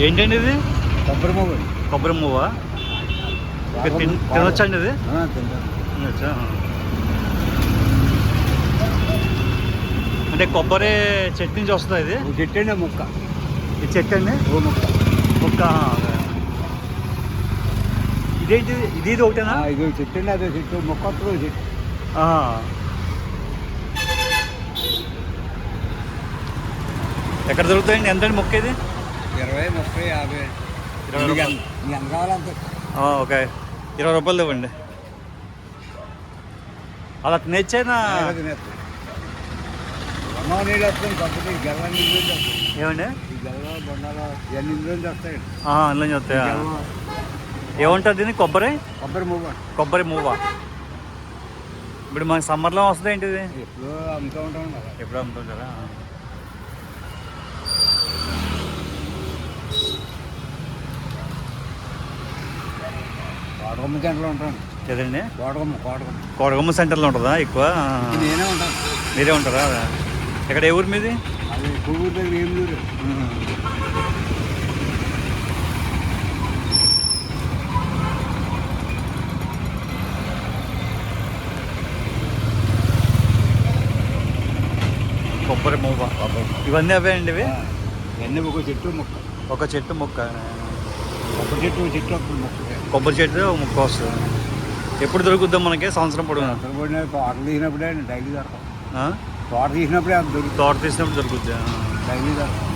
ఏంటండి ఇది? కొబ్బరి మువ్వ. కొబ్బరి మువ్వ. తినొచ్చండి ఇది? తినొచ్చా? అంటే కొబ్బరి చెట్టు నుంచి వస్తుంది ఇది? చెట్టు అండి, ముక్క. ఇది చెట్టు అండి? ఓ ముక్క. ముక్క. ఇదేంటి? ఇది ఒకటేనా? ఇది చెట్టు అండి, అదే చెట్టు. మొక్క వస్తుంది చెట్టు. ఎక్కడ దొరుకుతాయండి? ఎంతండి మొక్క ఇది? 20, 30, 50. 20 రూపాయలు. ఎంత కావాలంటే. ఓకే, 20 రూపాయలు ఇవ్వండి. అలా తినేచ్చైనా? బొండం నీళ్ళు వస్తుంది, కాకపోతే ఈ గెల్ల నీళ్ళు వస్తాయి. ఏమండి? ఈ గెల్ల బొండాలు ఇవన్నీ ఇందులోంచి వస్తాయండి. అందులోంచి వస్తాయా? ఏముంటుంది దీన్ని? కొబ్బరి మువ్వ. కొబ్బరి మువ్వ. ఇప్పుడు మనకి సమ్మర్లో వస్తుంది ఏంటిది? ఎప్పుడూ అమ్ముతూ ఉంటాం కదా. ఎప్పుడు అమ్ముతుంటారా? కోటకొమ్మ సెంటర్లో ఉంటాను. లేదండి, కోటకొమ్మ సెంటర్లో ఉంటుందా ఎక్కువ? నేనే ఉంటాను. మీరే ఉంటారా? ఇక్కడ ఏ ఊరు మీది? అది పువ్వు దగ్గర ఏం లేదు. కొబ్బరి మువ్వ. ఇవన్నీ అవే అండి ఇవి? ఇవన్నీ ఒక చెట్టు ముక్క. ఒక చెట్టు ముక్క. కొబ్బరి చెట్టు వస్తుంది ముక్క. కొబ్బరి చెట్టు ముక్క వస్తుంది. ఎప్పుడు దొరుకుద్దాం మనకి? సంవత్సరం పొడుగు? తోట తీసినప్పుడే డైలీ దొరకదు. తోట తీసినప్పుడే అది దొరుకుతుంది. తోట తీసినప్పుడు దొరుకుద్ది. డైలీ దొరకదు.